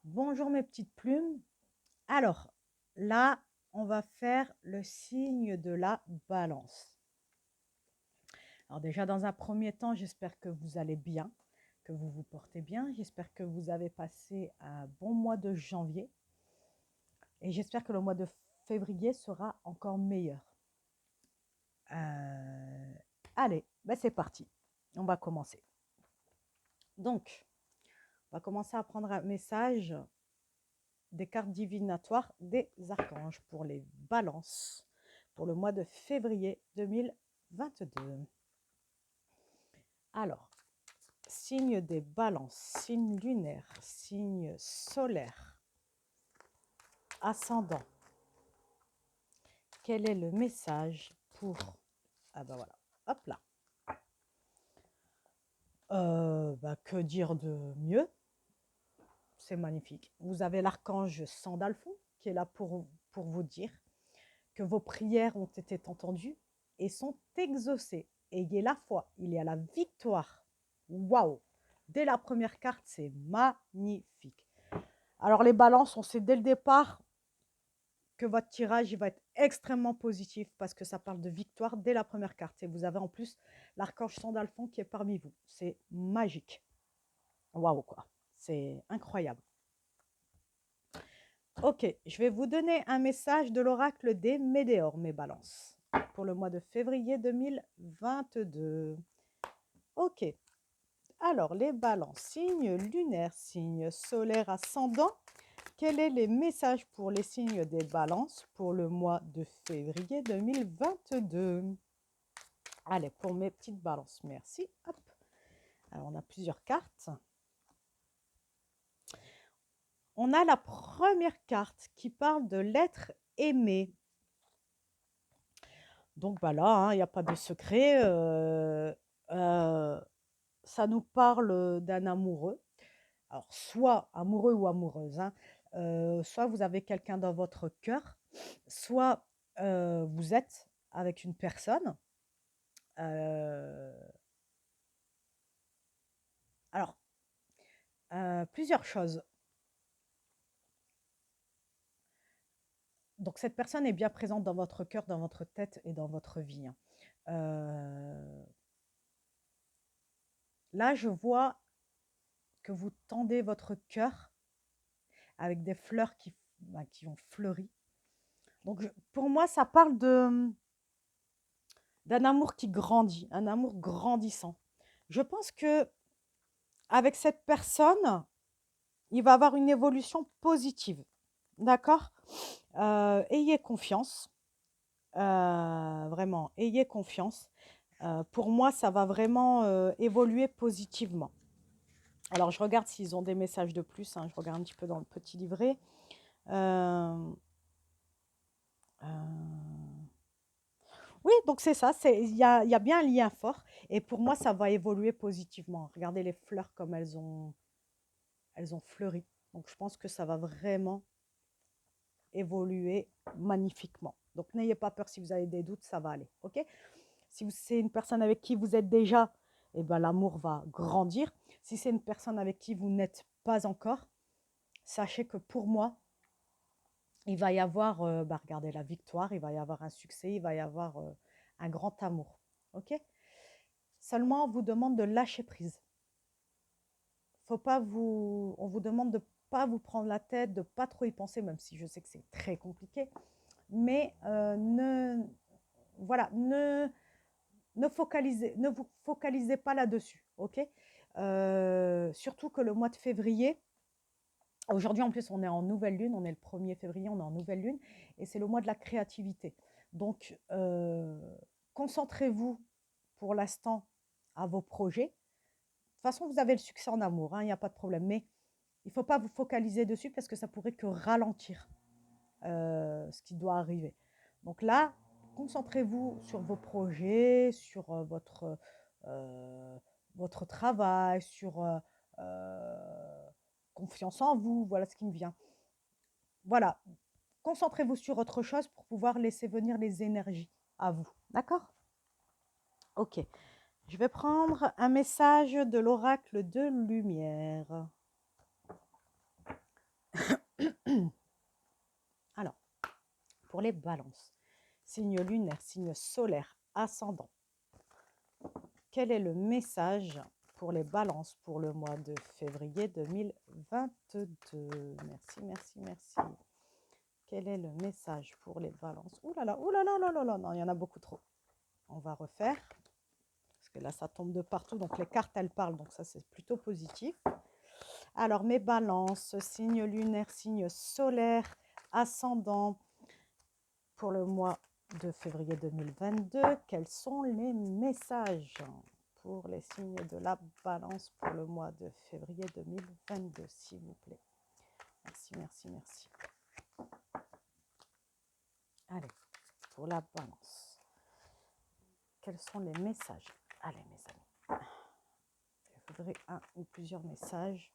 Bonjour mes petites plumes. Alors, là, on va faire le signe de la balance. Alors déjà, dans un premier temps, j'espère que vous allez bien, que vous vous portez bien. J'espère que vous avez passé un bon mois de janvier. Et j'espère que le mois de février sera encore meilleur. Euh, Allez, ben c'est parti. On va commencer. Donc, on va commencer à prendre un message des cartes divinatoires des archanges pour les balances pour le mois de février 2022. Alors, signe des balances, signe lunaire, signe solaire, ascendant. Quel est le message pour... Ah ben voilà, hop là. Que dire de mieux? C'est magnifique. Vous avez l'archange Sandalphon qui est là pour vous dire que vos prières ont été entendues et sont exaucées. Ayez la foi, il y a la victoire. Waouh! Dès la première carte, c'est magnifique. Alors les balances, on sait dès le départ que votre tirage il va être extrêmement positif parce que ça parle de victoire dès la première carte. Et vous avez en plus l'archange Sandalphon qui est parmi vous. C'est magique. Waouh quoi, c'est incroyable. Ok, je vais vous donner un message de l'oracle des Médéors, mes balances, pour le mois de février 2022. Ok, alors les balances, signe lunaire, signe solaire ascendant. Quels sont les messages pour les signes des balances pour le mois de février 2022? Allez, pour mes petites balances, merci. Hop. Alors, on a plusieurs cartes. On a la première carte qui parle de l'être aimé. Donc voilà, il n'y a pas de secret. Ça nous parle d'un amoureux. Alors, soit amoureux ou amoureuse, hein. Soit vous avez quelqu'un dans votre cœur, soit vous êtes avec une personne. Alors, plusieurs choses. Donc, cette personne est bien présente dans votre cœur, dans votre tête et dans votre vie, hein. Là, je vois que vous tendez votre cœur avec des fleurs qui ont fleuri. Donc, pour moi, ça parle d'un amour qui grandit, un amour grandissant. Je pense que avec cette personne, il va avoir une évolution positive. D'accord? Ayez confiance. Vraiment, ayez confiance. Pour moi, ça va vraiment évoluer positivement. Alors, je regarde s'ils ont des messages de plus, hein. Je regarde un petit peu dans le petit livret. Euh, euh, Oui, donc c'est ça. Il y a bien un lien fort. Et pour moi, ça va évoluer positivement. Regardez les fleurs comme elles ont fleuri. Donc, je pense que ça va vraiment évoluer magnifiquement. Donc, n'ayez pas peur si vous avez des doutes, ça va aller. OK? Si c'est une personne avec qui vous êtes déjà, eh ben, l'amour va grandir. Si c'est une personne avec qui vous n'êtes pas encore, sachez que pour moi, il va y avoir, regardez, la victoire, il va y avoir un succès, il va y avoir un grand amour. OK? Seulement, on vous demande de lâcher prise. Faut pas on vous demande de ne pas vous prendre la tête, de ne pas trop y penser, même si je sais que c'est très compliqué. Mais voilà, ne vous focalisez pas là-dessus, ok? Surtout que le mois de février, aujourd'hui en plus on est en nouvelle lune, on est le 1er février, on est en nouvelle lune, et c'est le mois de la créativité. Donc, concentrez-vous pour l'instant à vos projets. De toute façon, vous avez le succès en amour, hein, il n'y a pas de problème, mais il ne faut pas vous focaliser dessus parce que ça pourrait que ralentir ce qui doit arriver. Donc là, concentrez-vous sur vos projets, sur euh, votre travail, sur confiance en vous, voilà ce qui me vient. Voilà, concentrez-vous sur autre chose pour pouvoir laisser venir les énergies à vous. D'accord? Ok, je vais prendre un message de l'oracle de lumière. les balances. Signe lunaire, signe solaire, ascendant. Quel est le message pour les balances pour le mois de février 2022? Merci, merci, merci. Quel est le message pour les balances? Ouh là là, ouh là là là là là, non, il y en a beaucoup trop. On va refaire, parce que là, ça tombe de partout, donc les cartes, elles parlent, donc ça, c'est plutôt positif. Alors, mes balances, signe lunaire, signe solaire, ascendant, pour le mois de février 2022, quels sont les messages pour les signes de la balance pour le mois de février 2022, s'il vous plaît? Merci, merci, merci. Allez, pour la balance, quels sont les messages? Allez, mes amis, il faudrait un ou plusieurs messages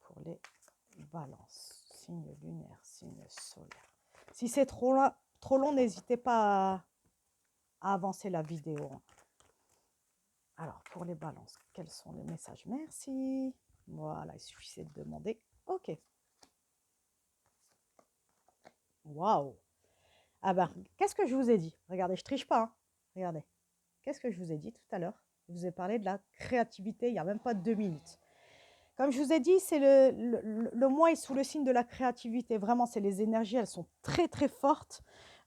pour les balances. Signe lunaire, signe solaire. Si c'est trop long, n'hésitez pas à avancer la vidéo. Alors, pour les balances, quels sont les messages? Merci. Voilà, il suffisait de demander. OK. Waouh. Ah ben, qu'est-ce que je vous ai dit? Regardez, je triche pas. Hein. Regardez. Qu'est-ce que je vous ai dit tout à l'heure? Je vous ai parlé de la créativité il n'y a même pas 2 minutes. Comme je vous ai dit, c'est le mois est sous le signe de la créativité. Vraiment, c'est les énergies, elles sont très, très fortes.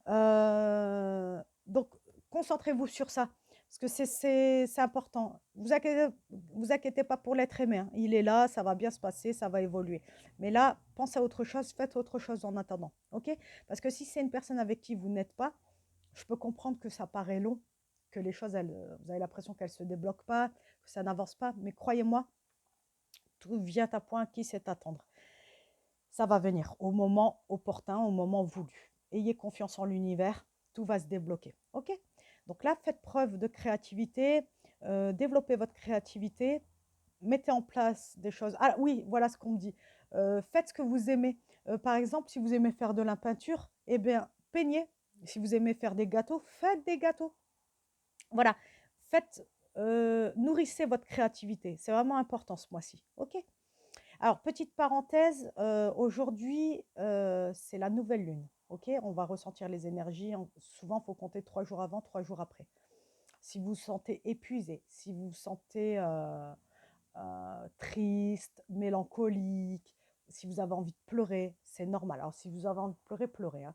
Donc, concentrez-vous sur ça. Parce que c'est important. Vous inquiétez pas pour l'être aimé. Hein. Il est là, ça va bien se passer, ça va évoluer. Mais là, pensez à autre chose, faites autre chose en attendant. OK? Parce que si c'est une personne avec qui vous n'êtes pas, je peux comprendre que ça paraît long, que les choses, vous avez l'impression qu'elles ne se débloquent pas, que ça n'avance pas. Mais croyez-moi, tout vient à point qui sait attendre. Ça va venir au moment opportun, au moment voulu. Ayez confiance en l'univers, tout va se débloquer. OK? Donc là, faites preuve de créativité, développez votre créativité, mettez en place des choses. Ah oui, voilà ce qu'on me dit. Faites ce que vous aimez. Par exemple, si vous aimez faire de la peinture, eh bien, peignez. Si vous aimez faire des gâteaux, faites des gâteaux. Voilà, faites, nourrissez votre créativité. C'est vraiment important ce mois-ci. OK? Alors, petite parenthèse, aujourd'hui, c'est la nouvelle lune. OK? On va ressentir les énergies. Souvent, il faut compter 3 jours avant, 3 jours après. Si vous vous sentez épuisé, si vous vous sentez triste, mélancolique, si vous avez envie de pleurer, c'est normal. Alors, si vous avez envie de pleurer, pleurez. Hein.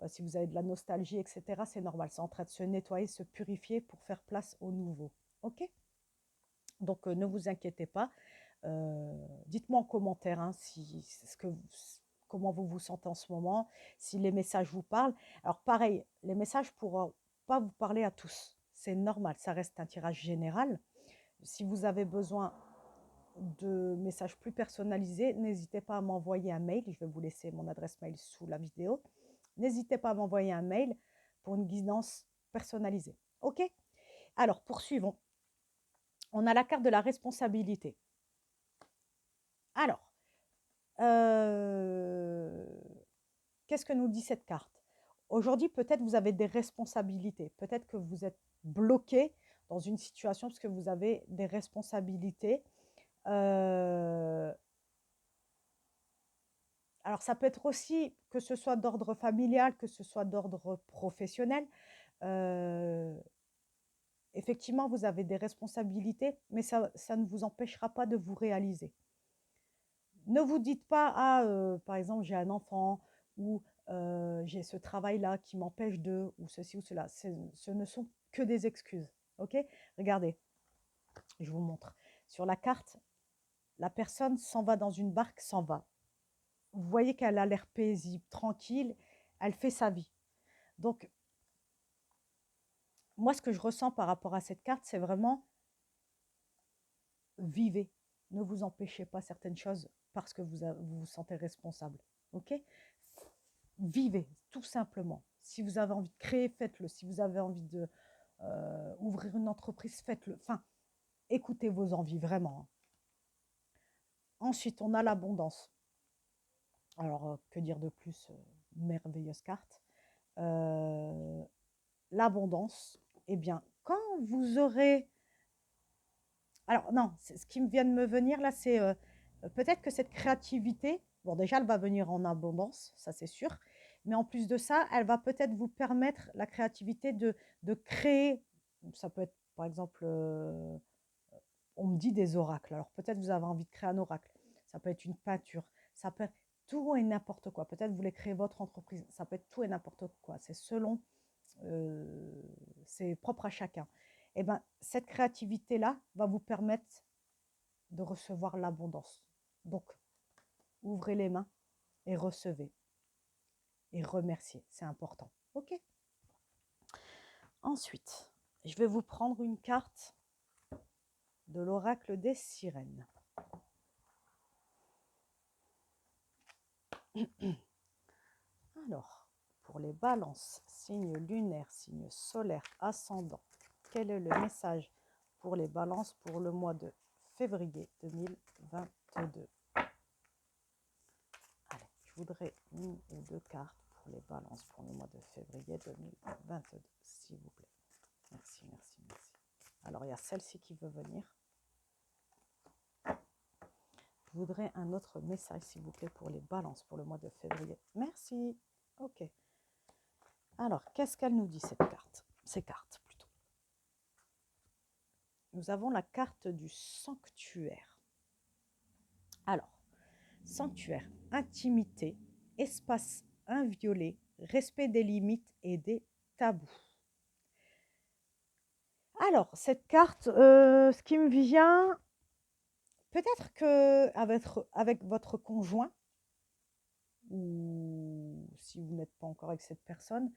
Si vous avez de la nostalgie, etc., c'est normal. C'est en train de se nettoyer, se purifier pour faire place au nouveau. OK? Donc, ne vous inquiétez pas. Dites-moi en commentaire hein, comment vous vous sentez en ce moment, si les messages vous parlent. Alors pareil, les messages ne pourront pas vous parler à tous. C'est normal, ça reste un tirage général. Si vous avez besoin de messages plus personnalisés, n'hésitez pas à m'envoyer un mail. Je vais vous laisser mon adresse mail sous la vidéo. N'hésitez pas à m'envoyer un mail pour une guidance personnalisée. OK? Alors, poursuivons. On a la carte de la responsabilité. Alors, qu'est-ce que nous dit cette carte? Aujourd'hui, peut-être vous avez des responsabilités. Peut-être que vous êtes bloqué dans une situation parce que vous avez des responsabilités. Alors, ça peut être aussi que ce soit d'ordre familial, que ce soit d'ordre professionnel. Effectivement, vous avez des responsabilités, mais ça ne vous empêchera pas de vous réaliser. Ne vous dites pas, ah, par exemple, j'ai un enfant ou j'ai ce travail-là qui m'empêche de, ou ceci ou cela. Ce ne sont que des excuses. OK? Regardez, je vous montre. Sur la carte, la personne s'en va dans une barque, s'en va. Vous voyez qu'elle a l'air paisible, tranquille, elle fait sa vie. Donc, moi, ce que je ressens par rapport à cette carte, c'est vraiment vivez. Ne vous empêchez pas certaines choses parce que vous vous sentez responsable. OK? Vivez, tout simplement. Si vous avez envie de créer, faites-le. Si vous avez envie de ouvrir une entreprise, faites-le. Enfin, écoutez vos envies, vraiment. Ensuite, on a l'abondance. Alors, que dire de plus? Merveilleuse carte. L'abondance, eh bien, quand vous aurez... Alors, non, ce qui vient de me venir là, c'est peut-être que cette créativité, bon, déjà, elle va venir en abondance, ça c'est sûr, Mais en plus de ça, elle va peut-être vous permettre la créativité de créer. Ça peut être, par exemple, on me dit des oracles. Alors peut-être vous avez envie de créer un oracle. Ça peut être une peinture. Ça peut être tout et n'importe quoi. Peut-être vous voulez créer votre entreprise. Ça peut être tout et n'importe quoi. C'est selon, c'est propre à chacun. Et ben cette créativité-là va vous permettre de recevoir l'abondance. Donc, ouvrez les mains et recevez. Et remerciez. C'est important. OK? Ensuite, je vais vous prendre une carte de l'oracle des sirènes. Alors, pour les balances, signe lunaire, signe solaire, ascendant, quel est le message pour les balances pour le mois de février 2022? Allez, je voudrais une ou deux cartes pour les balances pour le mois de février 2022, s'il vous plaît. Merci, merci, merci. Alors, il y a celle-ci qui veut venir. Je voudrais un autre message, s'il vous plaît, pour les balances pour le mois de février. Merci. Ok. Alors, qu'est-ce qu'elle nous dit, cette carte? Ces cartes, plutôt. Nous avons la carte du sanctuaire. Alors, sanctuaire, intimité, espace inviolé, respect des limites et des tabous. Alors, cette carte, ce qui me vient, peut-être que avec votre conjoint, ou si vous n'êtes pas encore avec cette personne,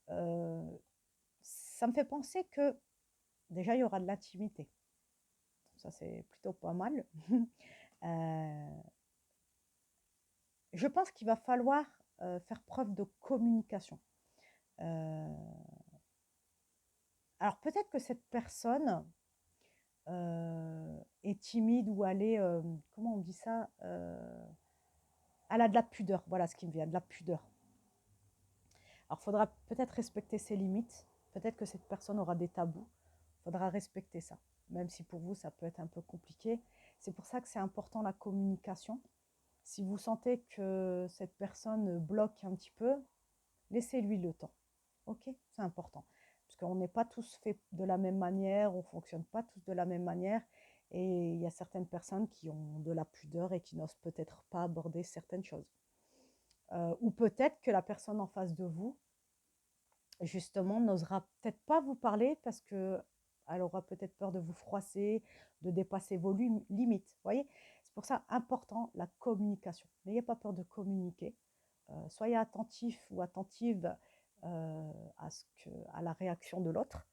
ça me fait penser que déjà, il y aura de l'intimité. Ça, c'est plutôt pas mal. Je pense qu'il va falloir faire preuve de communication. Alors, peut-être que cette personne est timide ou elle est, comment on dit ça, elle a de la pudeur. Voilà ce qui me vient, de la pudeur. Alors, il faudra peut-être respecter ses limites. Peut-être que cette personne aura des tabous. Il faudra respecter ça, même si pour vous, ça peut être un peu compliqué. C'est pour ça que c'est important la communication. Si vous sentez que cette personne bloque un petit peu, laissez-lui le temps. Ok? C'est important. Parce qu'on n'est pas tous faits de la même manière, on ne fonctionne pas tous de la même manière. Et il y a certaines personnes qui ont de la pudeur et qui n'osent peut-être pas aborder certaines choses. Ou peut-être que la personne en face de vous, justement, n'osera peut-être pas vous parler parce qu'elle aura peut-être peur de vous froisser, de dépasser vos limites. Vous voyez? C'est pour ça important la communication. N'ayez pas peur de communiquer. Soyez attentif ou attentive à la réaction de l'autre.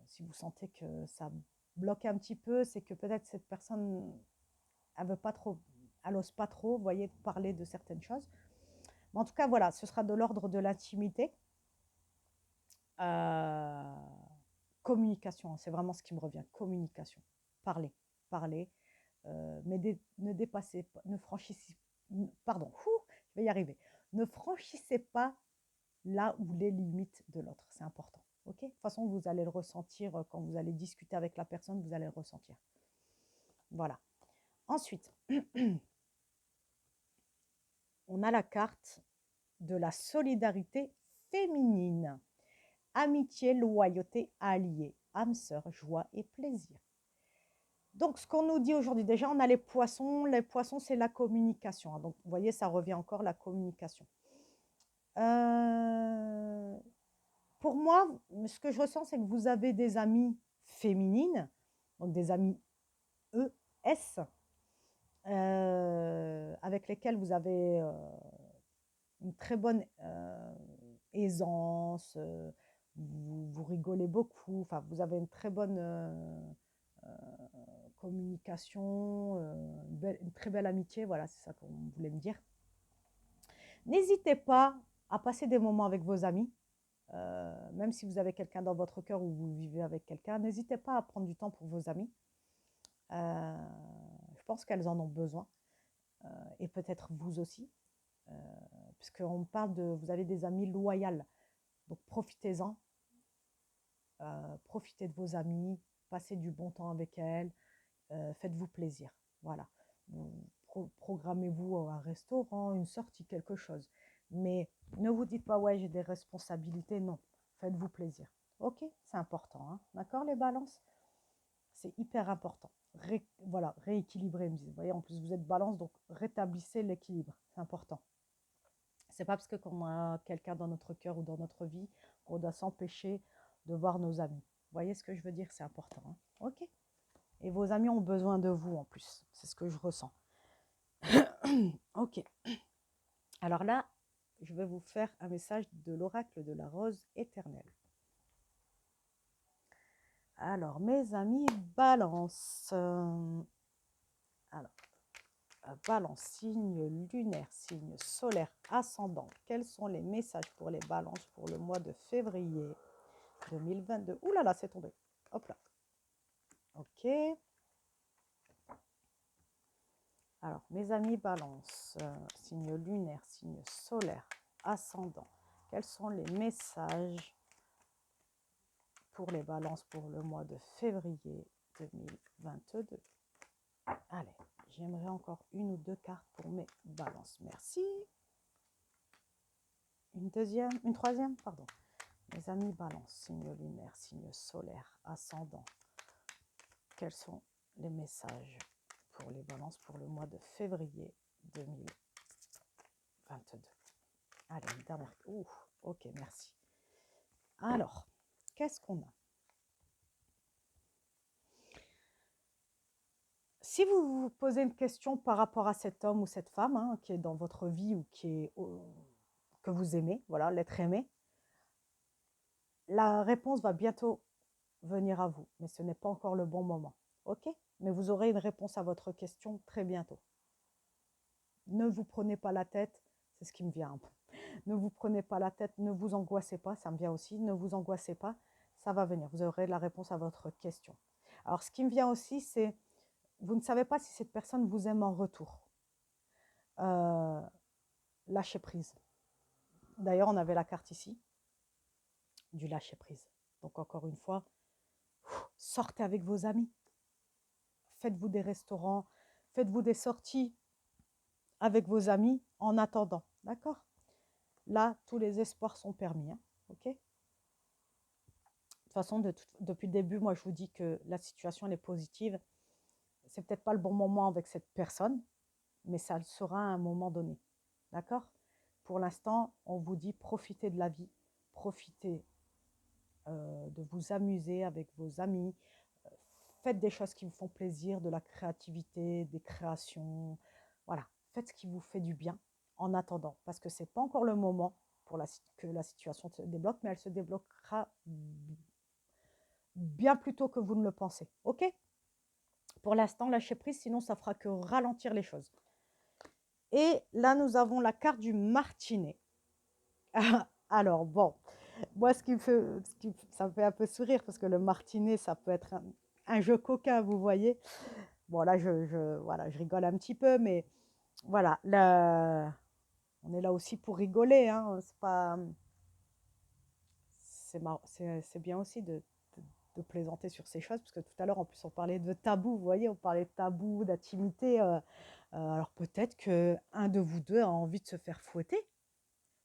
Si vous sentez que ça bloque un petit peu, c'est que peut-être cette personne, elle veut pas trop, elle n'ose pas trop, vous voyez, parler de certaines choses. Mais en tout cas, voilà, ce sera de l'ordre de l'intimité. Communication, c'est vraiment ce qui me revient. Communication. Parler, parler. Mais ne dépassez pas, ne franchissez, pardon, je vais y arriver. Ne franchissez pas là où les limites de l'autre. C'est important. Ok? De toute façon, vous allez le ressentir quand vous allez discuter avec la personne, vous allez le ressentir. Voilà. Ensuite, on a la carte de la solidarité féminine. Amitié, loyauté, alliés, âme sœur, joie et plaisir. Donc, ce qu'on nous dit aujourd'hui, déjà, on a les poissons. Les poissons, c'est la communication. Donc, vous voyez, ça revient encore, la communication. Pour moi, ce que je ressens, c'est que vous avez des amies féminines, donc des amies ES, avec lesquelles vous avez une très bonne aisance, vous rigolez beaucoup, enfin, vous avez une très bonne communication, une très belle amitié, voilà, c'est ça qu'on voulait me dire. N'hésitez pas à passer des moments avec vos amis, même si vous avez quelqu'un dans votre cœur ou vous vivez avec quelqu'un, n'hésitez pas à prendre du temps pour vos amis. Je pense qu'elles en ont besoin, et peut-être vous aussi, puisqu'on parle de, vous avez des amis loyaux, donc profitez-en, profitez de vos amis, passez du bon temps avec elles, faites-vous plaisir, voilà. Programmez-vous un restaurant, une sortie, quelque chose. Mais ne vous dites pas, ouais, j'ai des responsabilités. Non, faites-vous plaisir. Ok, c'est important. Hein. D'accord, les balances? C'est hyper important. Voilà, rééquilibrer. Vous voyez, en plus, vous êtes balance, donc rétablissez l'équilibre. C'est important. C'est pas parce qu'on a quelqu'un dans notre cœur ou dans notre vie qu'on doit s'empêcher de voir nos amis. Vous voyez ce que je veux dire? C'est important. Hein. Ok. Et vos amis ont besoin de vous en plus. C'est ce que je ressens. Ok. Alors là, je vais vous faire un message de l'oracle de la rose éternelle. Alors, mes amis, balance. Alors, balance, signe lunaire, signe solaire, ascendant. Quels sont les messages pour les balances pour le mois de février 2022? Ouh là là, c'est tombé. Hop là. Ok. Alors, mes amis balance, signe lunaire, signe solaire, ascendant. Quels sont les messages pour les balances pour le mois de février 2022? Allez, j'aimerais encore une ou deux cartes pour mes balances. Merci. Une troisième, pardon. Mes amis balance, signe lunaire, signe solaire, ascendant. Quels sont les messages pour les balances pour le mois de février 2022? Allez, une dernière. Ouh, ok, merci. Alors, qu'est-ce qu'on a? Si vous vous posez une question par rapport à cet homme ou cette femme hein, qui est dans votre vie ou que vous aimez, voilà, l'être aimé, la réponse va bientôt venir à vous, mais ce n'est pas encore le bon moment. Ok? Mais vous aurez une réponse à votre question très bientôt. Ne vous prenez pas la tête, c'est ce qui me vient un peu. Ne vous prenez pas la tête, ne vous angoissez pas, ça me vient aussi, ne vous angoissez pas, ça va venir, vous aurez la réponse à votre question. Alors ce qui me vient aussi, c'est, vous ne savez pas si cette personne vous aime en retour. Lâcher prise. D'ailleurs, on avait la carte ici, du lâcher prise. Donc encore une fois, sortez avec vos amis, faites-vous des restaurants, faites-vous des sorties avec vos amis en attendant, d'accord? Là, tous les espoirs sont permis, hein, ok? De toute façon, depuis le début, moi, je vous dis que la situation elle est positive. C'est peut-être pas le bon moment avec cette personne, mais ça le sera à un moment donné, d'accord? Pour l'instant, on vous dit profitez de la vie, profitez de vous amuser avec vos amis, faites des choses qui vous font plaisir, de la créativité, des créations, voilà, faites ce qui vous fait du bien en attendant, parce que ce n'est pas encore le moment pour que la situation se débloque, mais elle se débloquera bien plus tôt que vous ne le pensez, ok? Pour l'instant, lâchez prise, sinon ça fera que ralentir les choses. Et là, nous avons la carte du martinet. Alors, bon, moi, ça me fait un peu sourire, parce que le martinet, ça peut être un jeu coquin, vous voyez. Bon, là, voilà, je rigole un petit peu, mais voilà, là, on est là aussi pour rigoler. Hein, c'est bien aussi de plaisanter sur ces choses, parce que tout à l'heure, en plus, on parlait de tabou, vous voyez, on parlait de tabou, d'intimité. Alors peut-être qu'un de vous deux a envie de se faire fouetter.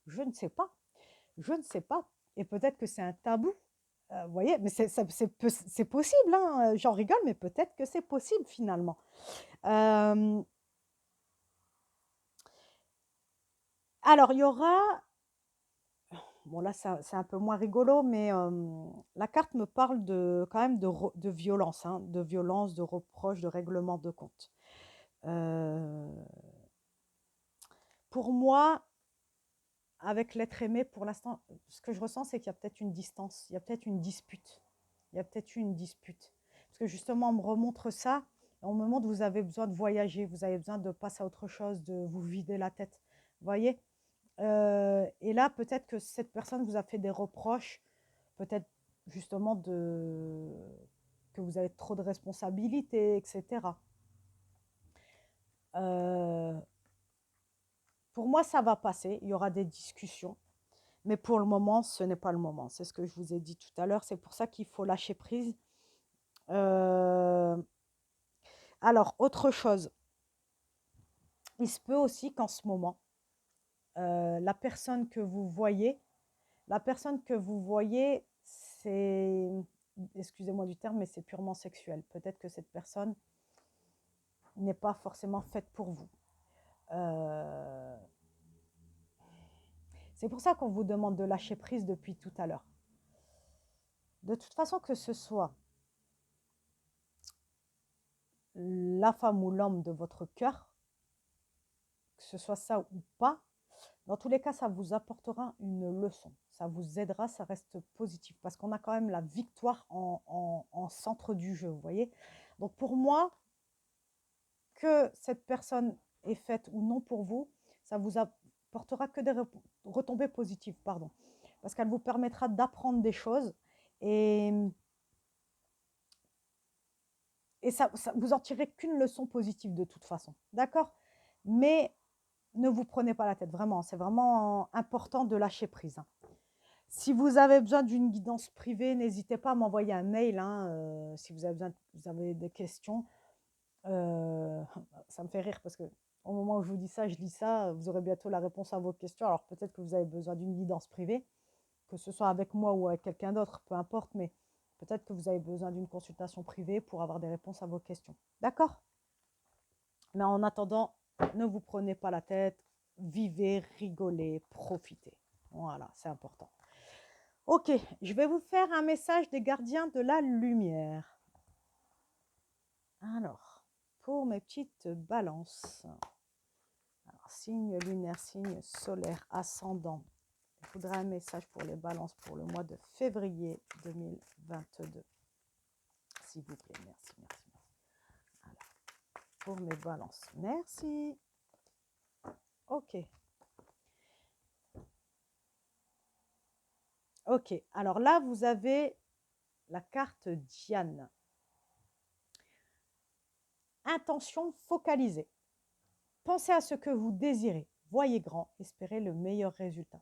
Je ne sais pas. Je ne sais pas. Et peut-être que c'est un tabou. Vous voyez, mais c'est possible. Hein, j'en rigole, mais peut-être que c'est possible finalement. Alors, il y aura... Bon, là, c'est un peu moins rigolo, mais la carte me parle quand même de violence, hein, de violence, de reproches, de règlement de compte. Pour moi, avec l'être aimé, pour l'instant, ce que je ressens, c'est qu'il y a peut-être une distance, il y a peut-être une dispute. Il y a peut-être une dispute. Parce que justement, on me remontre ça, on me montre que vous avez besoin de voyager, vous avez besoin de passer à autre chose, de vous vider la tête. Vous voyez? Et là, peut-être que cette personne vous a fait des reproches, peut-être justement que vous avez trop de responsabilités, etc. Pour moi, ça va passer, il y aura des discussions, mais pour le moment, ce n'est pas le moment. C'est ce que je vous ai dit tout à l'heure, c'est pour ça qu'il faut lâcher prise. Alors, autre chose, il se peut aussi qu'en ce moment, la personne que vous voyez, c'est, excusez-moi du terme, mais c'est purement sexuel. Peut-être que cette personne n'est pas forcément faite pour vous. C'est pour ça qu'on vous demande de lâcher prise depuis tout à l'heure. De toute façon, que ce soit la femme ou l'homme de votre cœur, que ce soit ça ou pas, dans tous les cas, ça vous apportera une leçon. Ça vous aidera, ça reste positif. Parce qu'on a quand même la victoire en centre du jeu, vous voyez. Donc pour moi, que cette personne est faite ou non pour vous, ça vous apportera que des retombées positives, pardon. Parce qu'elle vous permettra d'apprendre des choses et ça vous en tirez qu'une leçon positive de toute façon. D'accord? Mais ne vous prenez pas la tête, vraiment. C'est vraiment important de lâcher prise. Hein. Si vous avez besoin d'une guidance privée, n'hésitez pas à m'envoyer un mail. Hein, si vous avez des questions. Ça me fait rire parce que au moment où je vous dis ça, je lis ça, vous aurez bientôt la réponse à vos questions. Alors peut-être que vous avez besoin d'une guidance privée, que ce soit avec moi ou avec quelqu'un d'autre, peu importe, mais peut-être que vous avez besoin d'une consultation privée pour avoir des réponses à vos questions. D'accord? Mais en attendant, ne vous prenez pas la tête, vivez, rigolez, profitez. Voilà, c'est important. Ok, je vais vous faire un message des gardiens de la lumière. Alors, pour mes petites balances. Alors, signe lunaire, signe solaire, ascendant. Je voudrais un message pour les balances pour le mois de février 2022. S'il vous plaît, merci, merci, merci. Alors, pour mes balances, merci. Ok. Ok, alors là, vous avez la carte Diane. Intention focalisée. Pensez à ce que vous désirez. Voyez grand, espérez le meilleur résultat.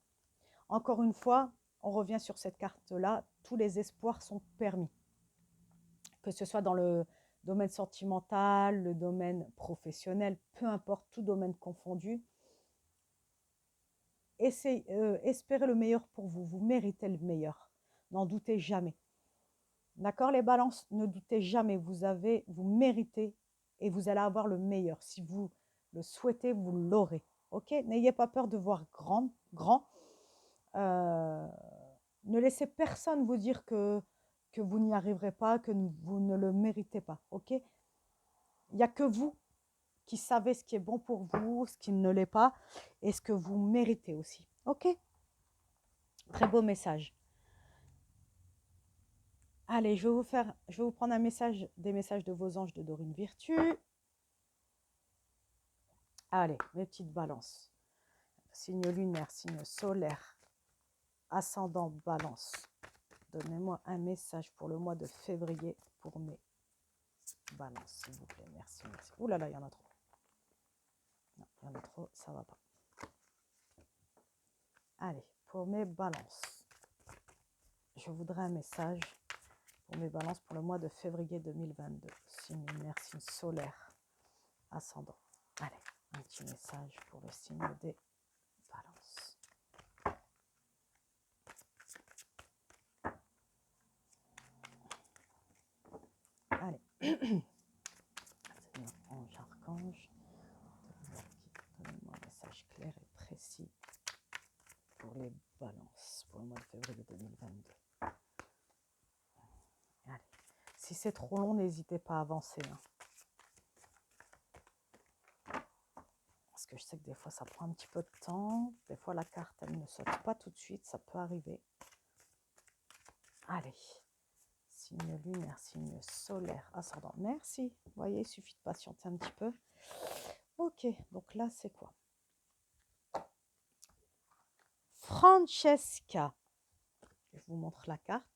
Encore une fois, on revient sur cette carte-là. Tous les espoirs sont permis. Que ce soit dans le domaine sentimental, le domaine professionnel, peu importe, tout domaine confondu. Espérez le meilleur pour vous. Vous méritez le meilleur. N'en doutez jamais. D'accord, les balances? Ne doutez jamais. Vous méritez et vous allez avoir le meilleur. Si vous le souhaitez, vous l'aurez. Ok? N'ayez pas peur de voir grand. Ne laissez personne vous dire que vous n'y arriverez pas, que vous ne le méritez pas. Ok? Il n'y a que vous qui savez ce qui est bon pour vous, ce qui ne l'est pas, et ce que vous méritez aussi. Ok? Très beau message. Allez, je vais vous prendre des messages de vos anges de Dorine Virtue. Allez, mes petites balances. Signe lunaire, signe solaire, ascendant balance. Donnez-moi un message pour le mois de février pour mes balances, s'il vous plaît. Merci, merci. Ouh là là, il y en a trop. Non, il y en a trop, ça va pas. Allez, pour mes balances. Je voudrais un message pour mes balances pour le mois de février 2022. Signe lunaire, signe solaire, ascendant. Allez, un petit message pour le signe des balances. Allez. Seigneur ange, archange, donnez-moi un message clair et précis pour les balances pour le mois de février 2022. Allez. Si c'est trop long, n'hésitez pas à avancer. Hein. Parce que je sais que des fois, ça prend un petit peu de temps. Des fois, la carte, elle ne saute pas tout de suite. Ça peut arriver. Allez. Signe lunaire, signe solaire, ascendant. Merci. Vous voyez, il suffit de patienter un petit peu. Ok, donc là, c'est quoi? Francesca. Je vous montre la carte.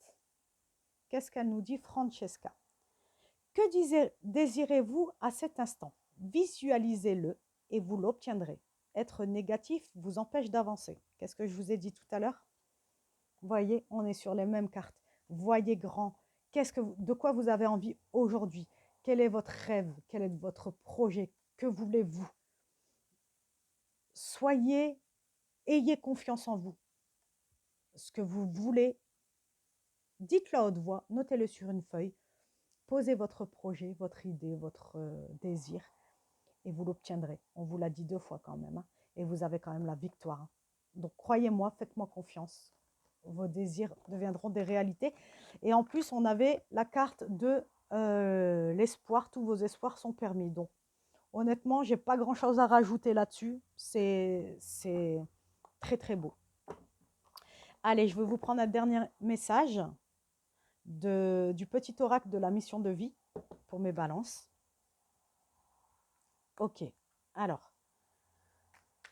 Qu'est-ce qu'elle nous dit, Francesca? Que désirez-vous à cet instant? Visualisez-le et vous l'obtiendrez. Être négatif vous empêche d'avancer. Qu'est-ce que je vous ai dit tout à l'heure? Voyez, on est sur les mêmes cartes. Voyez grand. De quoi vous avez envie aujourd'hui? Quel est votre rêve? Quel est votre projet? Que voulez-vous? Soyez ayez confiance en vous. Ce que vous voulez, dites-le à haute voix, notez-le sur une feuille, posez votre projet, votre idée, votre désir, et vous l'obtiendrez. On vous l'a dit 2 fois quand même, hein, et vous avez quand même la victoire. Hein. Donc croyez-moi, faites-moi confiance. Vos désirs deviendront des réalités. Et en plus, on avait la carte de l'espoir. Tous vos espoirs sont permis. Donc honnêtement, j'ai pas grand-chose à rajouter là-dessus. C'est très très beau. Allez, je vais vous prendre un dernier message du petit oracle de la mission de vie pour mes balances. Ok, alors,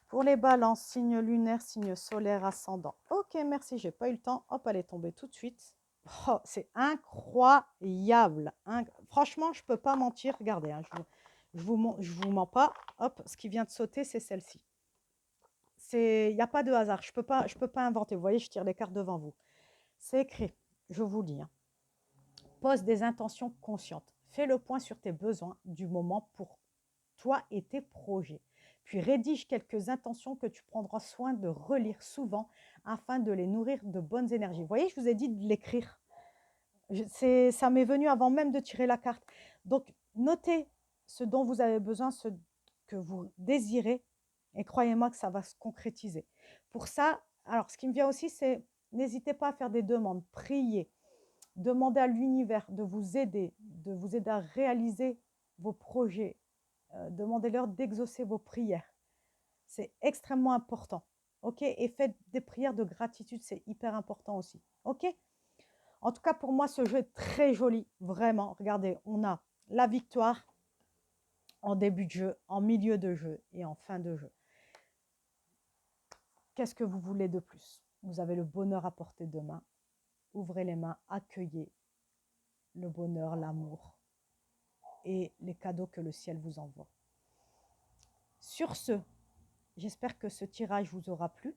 pour les balances, signe lunaire, signe solaire, ascendant. Ok, merci, j'ai pas eu le temps. Hop, elle est tombée tout de suite. Oh, c'est incroyable. Franchement, je peux pas mentir. Regardez, hein, je vous mens pas. Hop, ce qui vient de sauter, c'est celle-ci. Il n'y a pas de hasard. Je peux pas inventer. Vous voyez, je tire les cartes devant vous. C'est écrit. Je vous lis. Hein. Pose des intentions conscientes. Fais le point sur tes besoins du moment pour toi et tes projets. Puis rédige quelques intentions que tu prendras soin de relire souvent afin de les nourrir de bonnes énergies. Vous voyez, je vous ai dit de l'écrire. Ça m'est venu avant même de tirer la carte. Donc, notez ce dont vous avez besoin, ce que vous désirez, et croyez-moi que ça va se concrétiser. Pour ça, alors ce qui me vient aussi, c'est n'hésitez pas à faire des demandes, priez, demandez à l'univers de vous aider à réaliser vos projets, demandez-leur d'exaucer vos prières. C'est extrêmement important. OK? Et faites des prières de gratitude, c'est hyper important aussi. OK? En tout cas, pour moi, ce jeu est très joli, vraiment. Regardez, on a la victoire en début de jeu, en milieu de jeu et en fin de jeu. Qu'est-ce que vous voulez de plus? Vous avez le bonheur à portée de main. Ouvrez les mains, accueillez le bonheur, l'amour et les cadeaux que le ciel vous envoie. Sur ce, j'espère que ce tirage vous aura plu.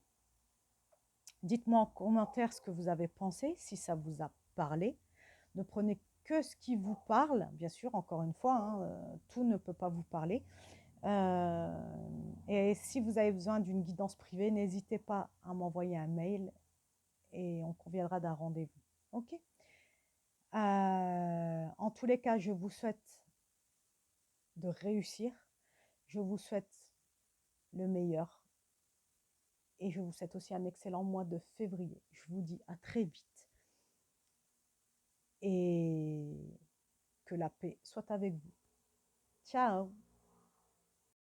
Dites-moi en commentaire ce que vous avez pensé, si ça vous a parlé. Ne prenez que ce qui vous parle, bien sûr, encore une fois, hein, tout ne peut pas vous parler. Et si vous avez besoin d'une guidance privée, n'hésitez pas à m'envoyer un mail et on conviendra d'un rendez-vous. Ok. En tous les cas, je vous souhaite de réussir. Je vous souhaite le meilleur. Et je vous souhaite aussi un excellent mois de février. Je vous dis à très vite. Et que la paix soit avec vous. Ciao!